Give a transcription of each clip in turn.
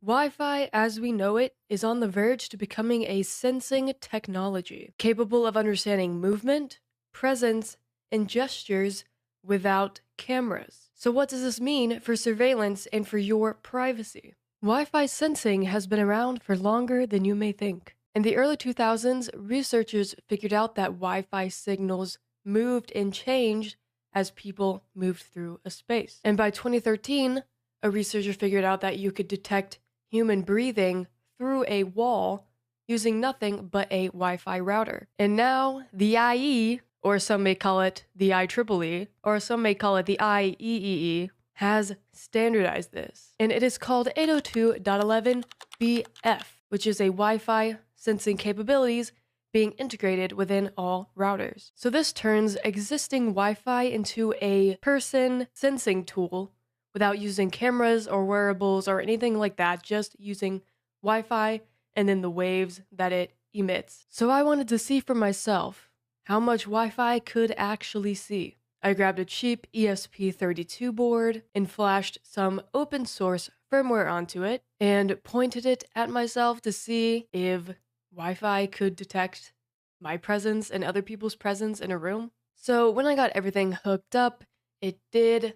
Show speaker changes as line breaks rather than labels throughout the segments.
Wi-Fi, as we know it, is on the verge to becoming a sensing technology, capable of understanding movement, presence, and gestures without cameras. So what does this mean for surveillance and for your privacy? Wi-Fi sensing has been around for longer than you may think. In the early 2000s, researchers figured out that Wi-Fi signals moved and changed as people moved through a space. And by 2013, a researcher figured out that you could detect human breathing through a wall using nothing but a Wi-Fi router. And now the IE, or some may call it the IEEE, or some may call it the IEEE, has standardized this. And it is called 802.11bf, which is a Wi-Fi sensing capabilities being integrated within all routers. So this turns existing Wi-Fi into a person sensing tool without using cameras or wearables or anything like that, just using Wi-Fi and then the waves that it emits. So I wanted to see for myself how much Wi-Fi could actually see. I grabbed a cheap ESP32 board and flashed some open source firmware onto it and pointed it at myself to see if Wi-Fi could detect my presence and other people's presence in a room. So when I got everything hooked up, it did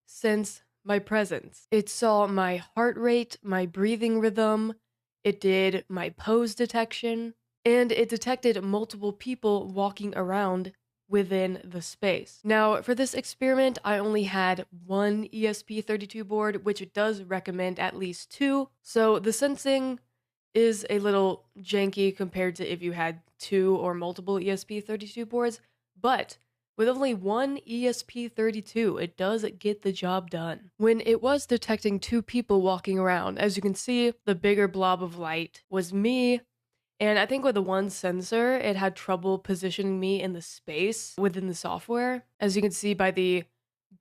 sense my presence. It saw my heart rate, my breathing rhythm, it did my pose detection, and it detected multiple people walking around within the space. Now, for this experiment, I only had one ESP32 board, which it does recommend at least two, so the sensing is a little janky compared to if you had two or multiple ESP32 boards, but with only one ESP32, it does get the job done. When it was detecting two people walking around, as you can see, the bigger blob of light was me, and I think with the one sensor, it had trouble positioning me in the space within the software. As you can see by the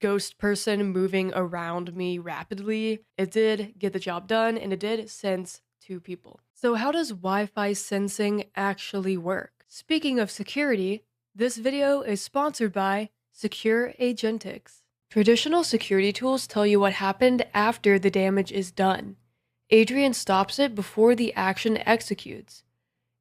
ghost person moving around me rapidly, it did get the job done, and it did sense two people. So how does Wi-Fi sensing actually work? Speaking of security, this video is sponsored by Secure Agentics. Traditional security tools tell you what happened after the damage is done. Adrian stops it before the action executes.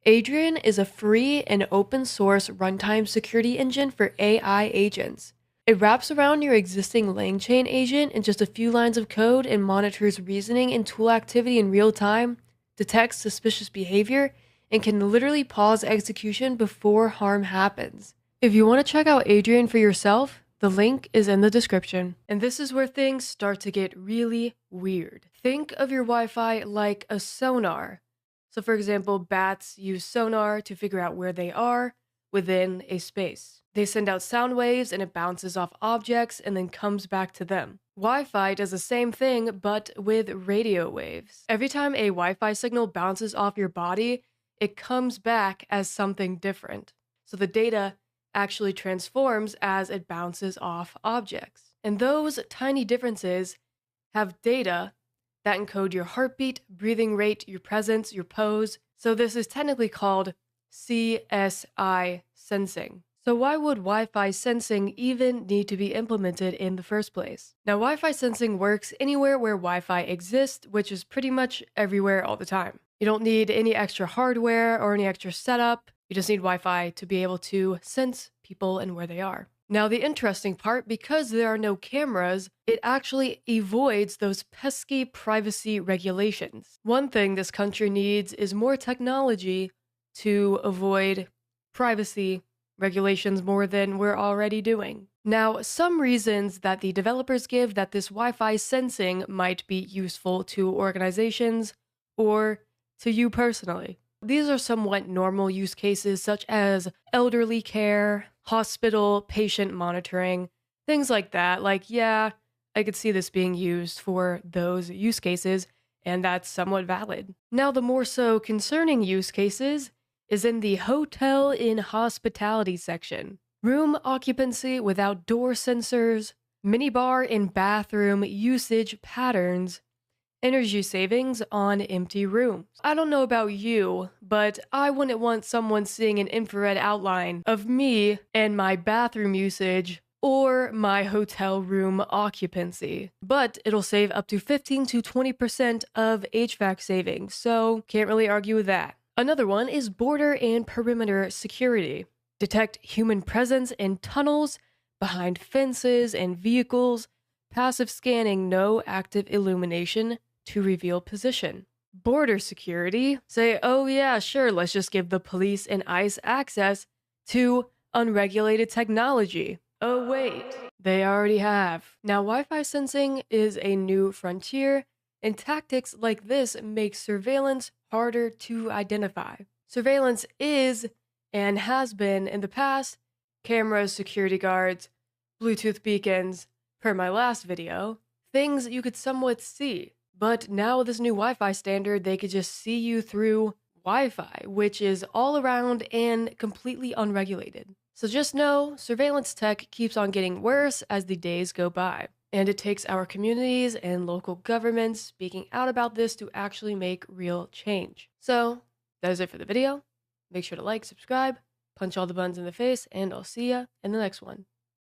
Adrian is a free and open source runtime security engine for AI agents. It wraps around your existing LangChain agent in just a few lines of code and monitors reasoning and tool activity in real time, detects suspicious behavior, and can literally pause execution before harm happens. If you want to check out Adrian for yourself, the link is in the description. And this is where things start to get really weird. Think of your Wi-Fi like a sonar. So for example, bats use sonar to figure out where they are within a space. They send out sound waves and it bounces off objects and then comes back to them. Wi-Fi does the same thing, but with radio waves. Every time a Wi-Fi signal bounces off your body, it comes back as something different. So the data actually transforms as it bounces off objects. And those tiny differences have data that encode your heartbeat, breathing rate, your presence, your pose. So this is technically called CSI sensing. So why would Wi-Fi sensing even need to be implemented in the first place? Now, Wi-Fi sensing works anywhere where Wi-Fi exists, which is pretty much everywhere all the time. You don't need any extra hardware or any extra setup. You just need Wi-Fi to be able to sense people and where they are. Now, the interesting part, because there are no cameras, it actually avoids those pesky privacy regulations. One thing this country needs is more technology to avoid privacy regulations more than we're already doing. Now, some reasons that the developers give that this Wi-Fi sensing might be useful to organizations or to you personally. These are somewhat normal use cases such as elderly care, hospital, patient monitoring, things like that. Like, yeah, I could see this being used for those use cases, and that's somewhat valid. Now, the more so concerning use cases is in the hotel and hospitality section. Room occupancy without door sensors, minibar and bathroom usage patterns, energy savings on empty rooms. I don't know about you, but I wouldn't want someone seeing an infrared outline of me and my bathroom usage, or my hotel room occupancy. But it'll save up to 15 to 20% of HVAC savings, so can't really argue with that. Another one is border and perimeter security. Detect human presence in tunnels, behind fences and vehicles, passive scanning, no active illumination to reveal position. Border security, say, oh yeah, sure, let's just give the police and ICE access to unregulated technology. Oh wait, they already have. Now, Wi-Fi sensing is a new frontier, and tactics like this make surveillance harder to identify. Surveillance is, and has been in the past, cameras, security guards, Bluetooth beacons, per my last video, things you could somewhat see. But now with this new Wi-Fi standard, they could just see you through Wi-Fi, which is all around and completely unregulated. So just know, surveillance tech keeps on getting worse as the days go by. And it takes our communities and local governments speaking out about this to actually make real change. So that is it for the video. Make sure to like, subscribe, punch all the buttons in the face, and I'll see ya in the next one.